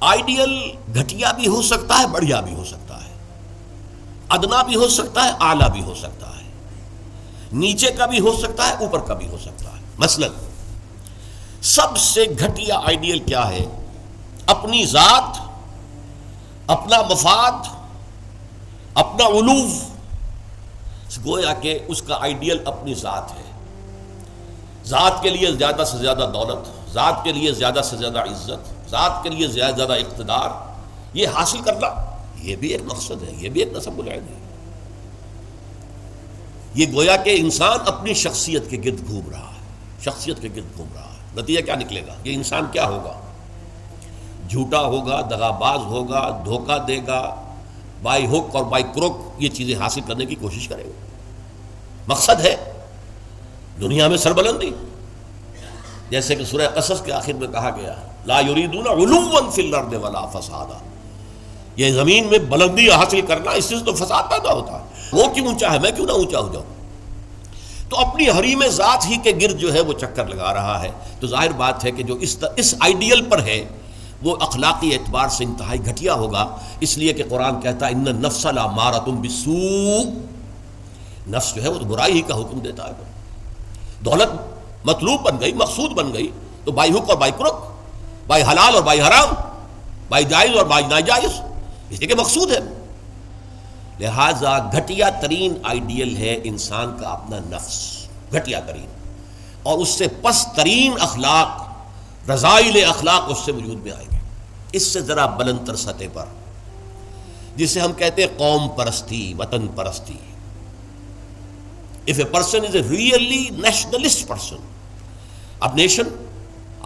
Ideal گھٹیا بھی ہو سکتا ہے، بڑھیا بھی ہو سکتا ہے، ادنا بھی ہو سکتا ہے، اعلیٰ بھی ہو سکتا ہے، نیچے کا بھی ہو سکتا ہے، اوپر کا بھی ہو سکتا ہے۔ مثلا سب سے گھٹیا آئیڈیل کیا ہے؟ اپنی ذات، اپنا مفاد، اپنا علو، گویا کہ اس کا آئیڈیل اپنی ذات ہے۔ ذات کے لیے زیادہ سے زیادہ دولت، ذات کے لیے زیادہ سے زیادہ عزت، ذات کے لیے زیادہ سے زیادہ اقتدار، یہ حاصل کرنا، یہ بھی ایک مقصد ہے، یہ بھی ایک نصب العین ہے۔ یہ گویا کہ انسان اپنی شخصیت کے گرد گھوم رہا ہے، شخصیت کے گرد گھوم رہا ہے۔ نتیجہ کیا نکلے گا؟ یہ انسان کیا ہوگا؟ جھوٹا ہوگا، دغا باز ہوگا، دھوکہ دے گا، بائی ہک اور بائی کروک یہ چیزیں حاصل کرنے کی کوشش کرے گا۔ مقصد ہے دنیا میں سربلندی، جیسے کہ سورہ قصص کے آخر میں کہا گیا لا یریدون علوا فی الارض ولا فسادا، یہ زمین میں بلندی حاصل کرنا، اس سے تو فساد پیدا ہوتا ہے۔ وہ کیوں اونچا ہے، میں کیوں نہ اونچا ہو جاؤں؟ تو اپنی حریم ذات ہی کے گرد جو ہے وہ چکر لگا رہا ہے۔ تو ظاہر بات ہے کہ جو اس آئیڈیل پر ہے وہ اخلاقی اعتبار سے انتہائی گھٹیا ہوگا، اس لیے کہ قرآن کہتا ہے ان النفس لامارۃ بالسوء، نفس جو ہے وہ تو برائی ہی کا حکم دیتا ہے۔ دولت مطلوب بن گئی، مقصود بن گئی، تو بائی حق اور بائی کرک، بائی حلال اور بائی حرام، بائی جائز اور بائی ناجائز، اس لیے کہ مقصود ہے۔ لہذا گھٹیا ترین آئیڈیل ہے انسان کا اپنا نفس، گھٹیا ترین، اور اس سے پست ترین اخلاق، رذائل اخلاق اس سے وجود میں آئیں گے۔ اس سے ذرا بلند تر سطح پر، جسے ہم کہتے ہیں قوم پرستی، وطن پرستی۔ If a person is a really nationalist person، اب نیشن،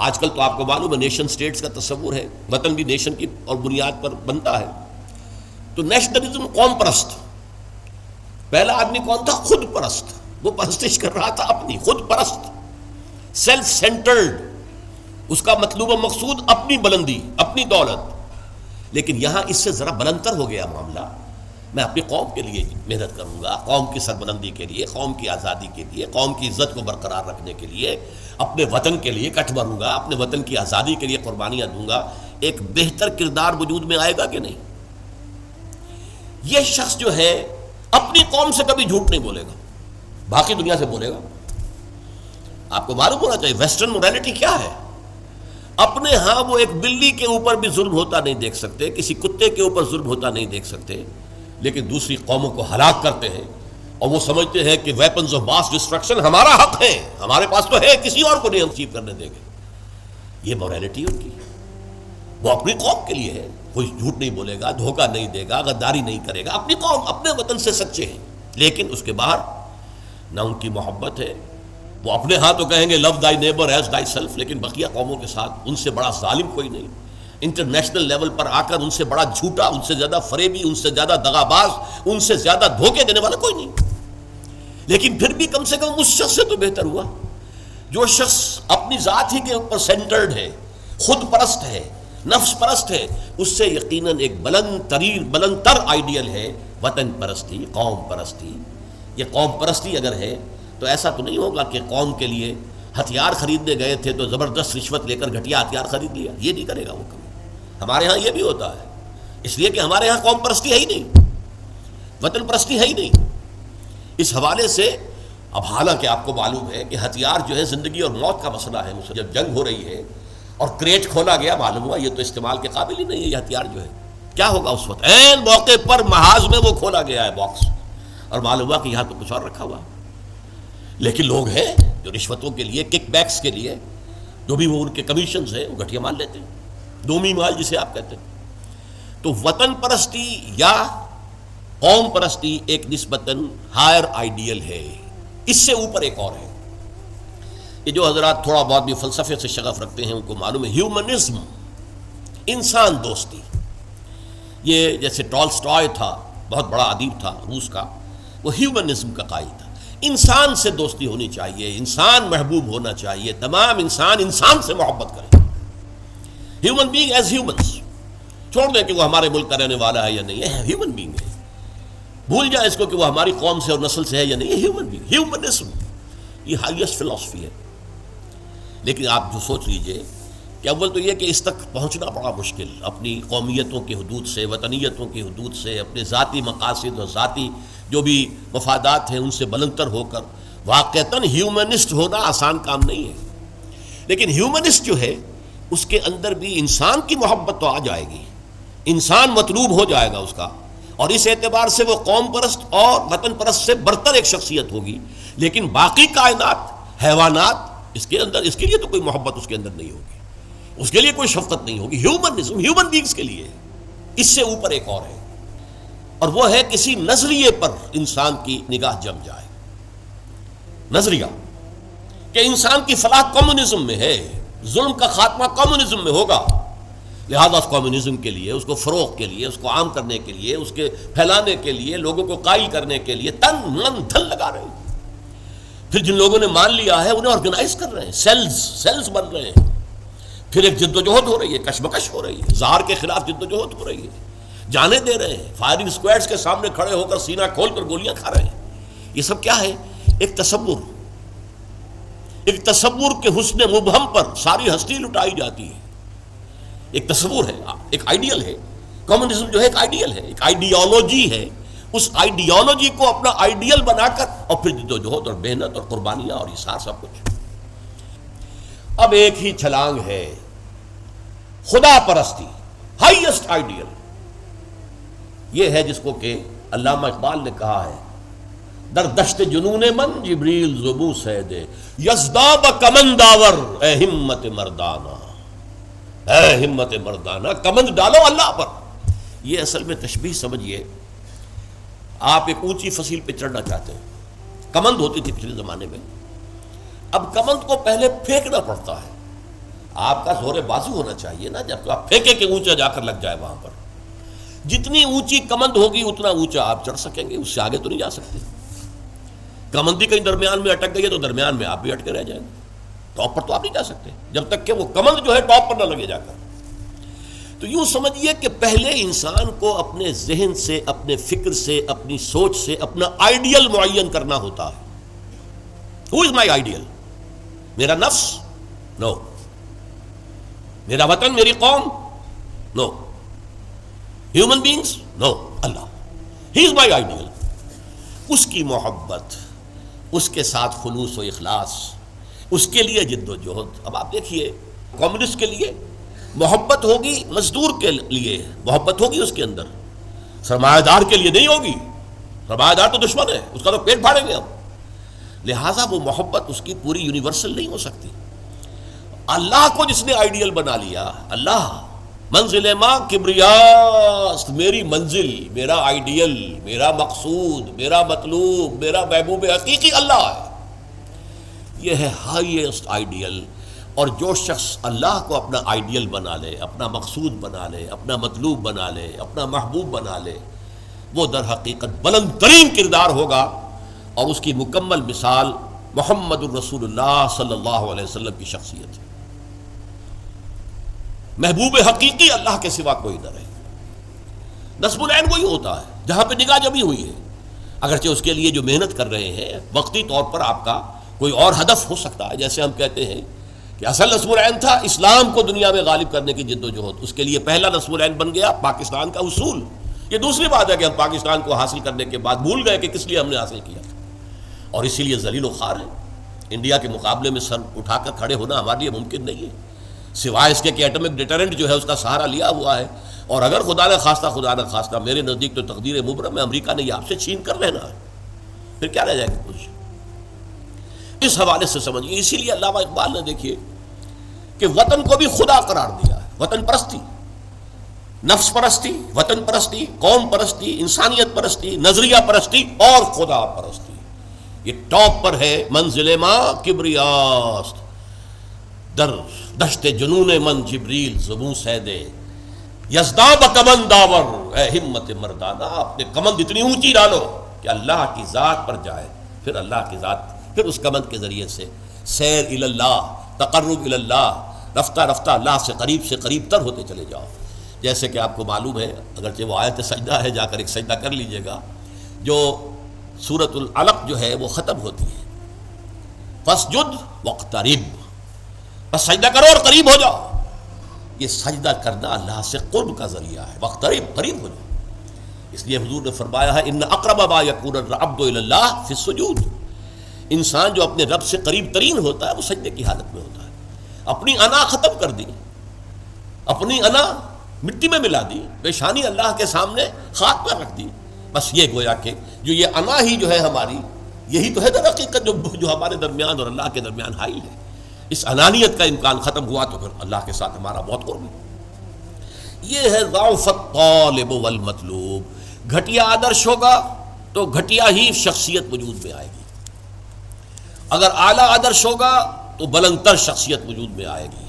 آج کل تو آپ کو معلوم ہے نیشن سٹیٹس کا تصور ہے، وطن بھی نیشن کی اور بنیاد پر بنتا ہے۔ تو نیشنلزم قوم پرست، پہلا آدمی کون تھا؟ خود پرست، وہ پرستش کر رہا تھا اپنی، خود پرست، سیلف سینٹرڈ، اس کا مطلوب و مقصود اپنی بلندی، اپنی دولت۔ لیکن یہاں اس سے ذرا بلندتر ہو گیا معاملہ، میں اپنی قوم کے لیے محنت کروں گا، قوم کی سربلندی کے لیے، قوم کی آزادی کے لیے، قوم کی عزت کو برقرار رکھنے کے لیے، اپنے وطن کے لیے کٹ مروں گا، اپنے وطن کی آزادی کے لیے قربانیاں دوں گا۔ ایک بہتر کردار وجود میں آئے گا کہ نہیں؟ یہ شخص جو ہے اپنی قوم سے کبھی جھوٹ نہیں بولے گا، باقی دنیا سے بولے گا۔ آپ کو معلوم ہونا چاہیے ویسٹرن مورالٹی کیا ہے۔ اپنے ہاں وہ ایک بلی کے اوپر بھی ظلم ہوتا نہیں دیکھ سکتے، کسی کتے کے اوپر ظلم ہوتا نہیں دیکھ سکتے، لیکن دوسری قوموں کو ہلاک کرتے ہیں، اور وہ سمجھتے ہیں کہ ویپنز آف ماس ڈسٹرکشن ہمارا حق ہے، ہمارے پاس تو ہے، کسی اور کو نہیں ہم اچیو کرنے دیں گے۔ یہ مورالٹی ان کی، وہ اپنی قوم کے لیے ہے، کوئی جھوٹ نہیں بولے گا، دھوکہ نہیں دے گا، غداری نہیں کرے گا، اپنی قوم، اپنے وطن سے سچے ہیں۔ لیکن اس کے باہر نہ ان کی محبت ہے، وہ اپنے ہاں تو کہیں گے لو دائی نیبر ایز دائی سیلف، لیکن بقیہ قوموں کے ساتھ ان سے بڑا ظالم کوئی نہیں، انٹرنیشنل لیول پر آ کر ان سے بڑا جھوٹا، ان سے زیادہ فریبی، ان سے زیادہ دغاباز، ان سے زیادہ دھوکے دینے والا کوئی نہیں۔ لیکن پھر بھی کم سے کم اس شخص سے تو بہتر ہوا جو شخص اپنی ذات ہی کے اوپر سینٹرڈ ہے، خود پرست ہے، نفس پرست ہے، اس سے یقیناً ایک بلند تر آئیڈیل ہے وطن پرستی، قوم پرستی۔ یہ قوم پرستی اگر ہے تو ایسا تو نہیں ہوگا کہ قوم کے لیے ہتھیار خریدنے گئے تھے تو زبردست رشوت لے کر گھٹیا ہتھیار خرید لیا، یہ نہیں کرے گا وہ کبھی۔ ہمارے ہاں یہ بھی ہوتا ہے، اس لیے کہ ہمارے ہاں قوم پرستی ہے ہی نہیں، وطن پرستی ہے ہی نہیں۔ اس حوالے سے اب حالانکہ آپ کو معلوم ہے کہ ہتھیار جو ہے زندگی اور موت کا مسئلہ ہے، جب جنگ ہو رہی ہے اور کریٹ کھولا گیا، معلوم ہوا یہ تو استعمال کے قابل ہی نہیں ہے یہ ہتھیار جو ہے، کیا ہوگا اس وقت؟ عین موقع پر محاذ میں وہ کھولا گیا ہے باکس، اور معلوم ہوا کہ یہاں تو کچھ اور رکھا ہوا۔ لیکن لوگ ہیں جو رشوتوں کے لیے، کک بیکس کے لیے، جو بھی وہ ان کے کمیشنز ہیں، وہ گھٹیا مال لیتے ہیں، دومی مال جسے آپ کہتے ہیں۔ تو وطن پرستی یا قوم پرستی ایک نسبتاً ہائر آئیڈیل ہے، اس سے اوپر ایک اور ہے۔ یہ جو حضرات تھوڑا بہت بھی فلسفے سے شغف رکھتے ہیں ان کو معلوم ہے ہیومنزم، انسان دوستی۔ یہ جیسے ٹالسٹائے تھا، بہت بڑا ادیب تھا روس کا، وہ ہیومنزم کا قائل تھا، انسان سے دوستی ہونی چاہیے، انسان محبوب ہونا چاہیے، تمام انسان سے محبت کریں، ہیومن بینگ ایز ہیومنس، چھوڑ دیں کہ وہ ہمارے ملک کا رہنے والا ہے یا نہیں ہے، ہیومن بینگ ہے، بھول جائیں اس کو کہ وہ ہماری قوم سے اور نسل سے ہے یا نہیں ہے، ہیومن بینگ، ہیومنزم، یہ ہائیسٹ فلسفی ہے۔ لیکن آپ جو سوچ لیجئے کہ اول تو یہ کہ اس تک پہنچنا بڑا مشکل، اپنی قومیتوں کی حدود سے، وطنیتوں کی حدود سے، اپنے ذاتی مقاصد اور ذاتی جو بھی مفادات ہیں ان سے بلندتر ہو کر واقعتاً ہیومنسٹ ہونا آسان کام نہیں ہے۔ لیکن ہیومنسٹ جو ہے اس کے اندر بھی انسان کی محبت تو آ جائے گی، انسان مطلوب ہو جائے گا اس کا، اور اس اعتبار سے وہ قوم پرست اور وطن پرست سے برتر ایک شخصیت ہوگی۔ لیکن باقی کائنات، حیوانات، اس کے اندر اس کے لیے تو کوئی محبت اس کے اندر نہیں ہوگی، اس کے لیے کوئی شفقت نہیں ہوگی۔ ہیومنزم ہیومن بینگز کے لیے اس سے اوپر ایک اور ہے، اور وہ ہے کسی نظریے پر انسان کی نگاہ جم جائے، نظریہ کہ انسان کی فلاح کمیونزم میں ہے، ظلم کا خاتمہ کمیونزم میں ہوگا، لہذا اس کمیونزم کے لیے، اس کو فروغ کے لیے، اس کو عام کرنے کے لیے، اس کے پھیلانے کے لیے، لوگوں کو قائل کرنے کے لیے تن من دھن لگا رہے ہیں۔ پھر جن لوگوں نے مان لیا ہے انہیں آرگنائز کر رہے ہیں، سیلز بن رہے ہیں، پھر ایک جد و جہد ہو رہی ہے، کشمکش ہو رہی ہے، زہر کے خلاف جد و جہد ہو رہی ہے، جانے دے رہے ہیں، فائرنگ اسکواڈز کے سامنے کھڑے ہو کر سینہ کھول کر گولیاں کھا رہے ہیں۔ یہ سب کیا ہے؟ ایک تصور کے حسن مبہم پر ساری ہستی لٹائی جاتی ہے۔ ایک تصور ہے، ایک آئیڈیل ہے، کمیونزم جو ہے ایک آئیڈیل ہے، ایک آئیڈیالوجی ہے، اس آئیڈیالوجی کو اپنا آئیڈیل بنا کر اور پھر جد و جہد اور محنت اور قربانیاں اور اثار سب کچھ۔ اب ایک ہی چھلانگ ہے، خدا پرستی، ہائیسٹ آئیڈیل۔ یہ ہے جس کو کہ علامہ اقبال نے کہا ہے، در دشت جنون من جبریل زبو سیدے یزداب کمند داور، اے ہمت مردانہ، اے ہمت مردانہ، کمند ڈالو اللہ پر۔ یہ اصل میں تشبیہ سمجھیے، آپ ایک اونچی فصیل پہ چڑھنا چاہتے ہیں، کمند ہوتی تھی پچھلے زمانے میں، اب کمند کو پہلے پھینکنا پڑتا ہے، آپ کا زور بازو ہونا چاہیے نا، جب آپ پھینکے کہ اونچا جا کر لگ جائے وہاں پر۔ جتنی اونچی کمند ہوگی اتنا اونچا آپ چڑھ سکیں گے، اس سے آگے تو نہیں جا سکتے۔ کمند ہی کہیں درمیان میں اٹک گئی ہے تو درمیان میں آپ بھی اٹکے رہ جائیں گے، ٹاپ پر تو آپ نہیں جا سکتے جب تک کہ وہ کمند جو ہے ٹاپ پر نہ لگے جا کر۔ تو یوں سمجھیے کہ پہلے انسان کو اپنے ذہن سے، اپنے فکر سے، اپنی سوچ سے اپنا آئیڈیل معین کرنا ہوتا ہے۔ Who is my ideal? میرا نفس؟ نو۔ میرا وطن، میری قوم؟ نو۔ Human beings? نو۔ اللہ، ہی از مائی آئیڈیل۔ اس کی محبت، اس کے ساتھ خلوص و اخلاص، اس کے لیے جد و جہد۔ اب آپ دیکھیے، کمیونسٹ کے لیے محبت ہوگی، مزدور کے لیے محبت ہوگی اس کے اندر، سرمایہ دار کے لیے نہیں ہوگی۔ سرمایہ دار تو دشمن ہے، اس کا تو پیٹ پھاڑیں گے ہم، لہٰذا وہ محبت اس کی پوری یونیورسل نہیں ہو سکتی۔ اللہ کو جس نے آئیڈیل بنا لیا، اللہ منزل ماں کبریاست، میری منزل، میرا آئیڈیل، میرا مقصود، میرا مطلوب، میرا محبوب حقیقی اللہ ہے۔ یہ ہے ہائیسٹ آئیڈیل۔ اور جو شخص اللہ کو اپنا آئیڈیل بنا لے، اپنا مقصود بنا لے، اپنا مطلوب بنا لے، اپنا محبوب بنا لے، وہ در حقیقت بلند ترین کردار ہوگا، اور اس کی مکمل مثال محمد الرسول اللہ صلی اللہ علیہ وسلم کی شخصیت ہے۔ محبوب حقیقی اللہ کے سوا کوئی نہ رہے۔ نصب العین وہی ہوتا ہے جہاں پہ نگاہ جمی ہوئی ہے، اگرچہ اس کے لیے جو محنت کر رہے ہیں وقتی طور پر آپ کا کوئی اور ہدف ہو سکتا ہے، جیسے ہم کہتے ہیں کہ اصل نصب العین تھا اسلام کو دنیا میں غالب کرنے کی جد و جہد، اس کے لیے پہلا نصب العین بن گیا پاکستان کا حصول۔ یہ دوسری بات ہے کہ ہم پاکستان کو حاصل کرنے کے بعد بھول گئے کہ کس لیے ہم نے حاصل کیا، اور اسی لیے ذلیل و خوار ہیں۔ انڈیا کے مقابلے میں سر اٹھا کر کھڑے ہونا ہمارے لیے ممکن نہیں ہے، سوائے اس کے کہ ایٹمک ڈیٹرنٹ جو ہے اس کا سہارا لیا ہوا ہے، اور اگر خدا نہ خواستہ میرے نزدیک تو تقدیر مبرم ہے، امریکہ نے یہ آپ سے چھین کر لینا ہے، پھر کیا رہ جائے گا کچھ۔ اس حوالے سے سمجھیے، اسی لیے علامہ اقبال نے دیکھیے کہ وطن کو بھی خدا قرار دیا ہے۔ وطن پرستی، نفس پرستی، وطن پرستی، قوم پرستی، انسانیت پرستی، نظریہ پرستی اور خدا پرستی، یہ ٹاپ پر ہے۔ منزل ماں کبریاست، در دشت جنون من جبریل زبوں سیدے یزداب کمند داور، اے ہمت مردانہ، اپنے کمند اتنی اونچی ڈالو کہ اللہ کی ذات پر جائے، پھر اللہ کی ذات، پھر اس کمند کے ذریعے سے سیر الی اللہ، تقرب الی اللہ، رفتہ رفتہ اللہ سے قریب تر ہوتے چلے جاؤ۔ جیسے کہ آپ کو معلوم ہے، اگرچہ وہ آیت سجدہ ہے، جا کر ایک سجدہ کر لیجئے گا، جو سورۃ العلق جو ہے وہ ختم ہوتی ہے، فاسجد واقترب، بس سجدہ کرو اور قریب ہو جاؤ۔ یہ سجدہ کرنا اللہ سے قرب کا ذریعہ ہے، وقترب، قریب ہو جاؤ۔ اس لیے حضور نے فرمایا ہے ان اقرب ما یکون العبد الی اللہ فی السجود، انسان جو اپنے رب سے قریب ترین ہوتا ہے وہ سجدے کی حالت میں ہوتا ہے۔ اپنی انا ختم کر دی، اپنی انا مٹی میں ملا دی، پیشانی اللہ کے سامنے خاک پر رکھ دی، بس یہ گویا کہ جو یہ انا ہی جو ہے ہماری، یہی تو ہے در حقیقت جو ہمارے درمیان اور اللہ کے درمیان حائل ہے۔ اس انانیت کا امکان ختم ہوا تو پھر اللہ کے ساتھ ہمارا بہت قرب ہے۔ یہ ہے ضعف الطالب والمطلوب۔ گھٹیا آدرش ہوگا تو گھٹیا ہی شخصیت وجود میں آئے گی، اگر اعلیٰ آدرش ہوگا تو بلندتر شخصیت وجود میں آئے گی۔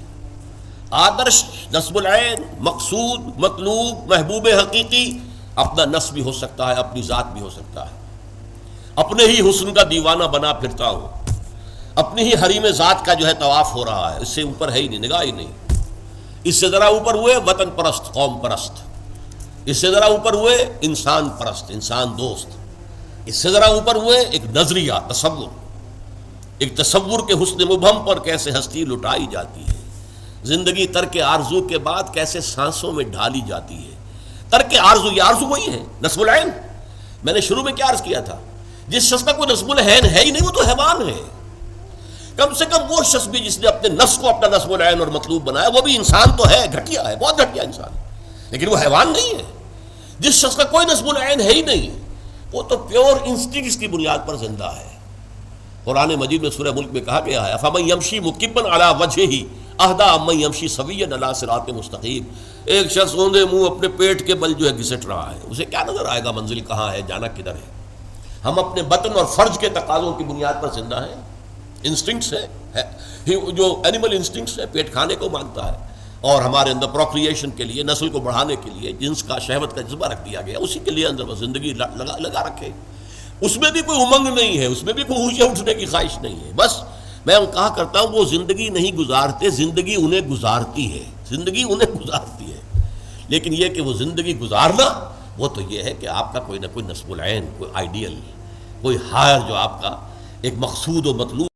آدرش نصب العین، مقصود، مطلوب، محبوب حقیقی اپنا نصب بھی ہو سکتا ہے، اپنی ذات بھی ہو سکتا ہے۔ اپنے ہی حسن کا دیوانہ بنا پھرتا ہوں، اپنی ہی حریم ذات کا جو ہے طواف ہو رہا ہے، اس سے اوپر ہے ہی نہیں، نگاہ ہی نہیں۔ اس سے ذرا اوپر ہوئے وطن پرست، قوم پرست، اس سے ذرا اوپر ہوئے انسان پرست، انسان دوست، اس سے ذرا اوپر ہوئے ایک نظریہ، تصور، ایک تصور کے حسن مبہم پر کیسے ہستی لٹائی جاتی ہے، زندگی ترک آرزو کے بعد کیسے سانسوں میں ڈھالی جاتی ہے۔ ترک آرزو، یہ آرزو وہی ہے، نصب العین۔ میں نے شروع میں کیا عرض کیا تھا، جس شخص کا کوئی نصب العین ہے ہی نہیں وہ تو حیوان ہے۔ کم سے کم وہ شخص بھی جس نے اپنے نفس کو اپنا نصب العین اور مطلوب بنایا وہ بھی انسان تو ہے، گھٹیا ہے، بہت گھٹیا انسان ہے، لیکن وہ حیوان نہیں ہے۔ جس شخص کا کوئی نصب العین ہے ہی نہیں وہ تو پیور انسٹنکٹس کی بنیاد پر زندہ ہے۔ قرآن مجید میں سورہ ملک میں کہا گیا ہے افمن یمشی مکبا علی وجہہ اہدی امن یمشی سویا علی صراط مستقیم۔ ایک شخص اوندے منہ اپنے پیٹ کے بل جو ہے گھسٹ رہا ہے، اسے کیا نظر آئے گا منزل کہاں ہے، جانا کدھر ہے؟ ہم اپنے بطن اور فرج کے تقاضوں کی بنیاد پر زندہ ہیں۔ انسٹنکٹس ہے جو اینیمل انسٹنکٹس ہے، پیٹ کھانے کو مانگتا ہے، اور ہمارے اندر پروکریشن کے لیے، نسل کو بڑھانے کے لیے جنس کا، شہوت کا جذبہ رکھ دیا گیا، اسی کے لیے اندر زندگی لگا رکھے۔ اس میں بھی کوئی امنگ نہیں ہے، اس میں بھی کوئی اونچے اٹھنے کی خواہش نہیں ہے۔ بس میں کہا کرتا ہوں وہ زندگی نہیں گزارتے، زندگی انہیں گزارتی ہے، زندگی انہیں گزارتی ہے۔ لیکن یہ کہ وہ زندگی گزارنا، وہ تو یہ ہے کہ آپ کا کوئی نہ کوئی نصب العین، کوئی آئیڈیل، کوئی ہائر جو آپ کا ایک مقصود و مطلوب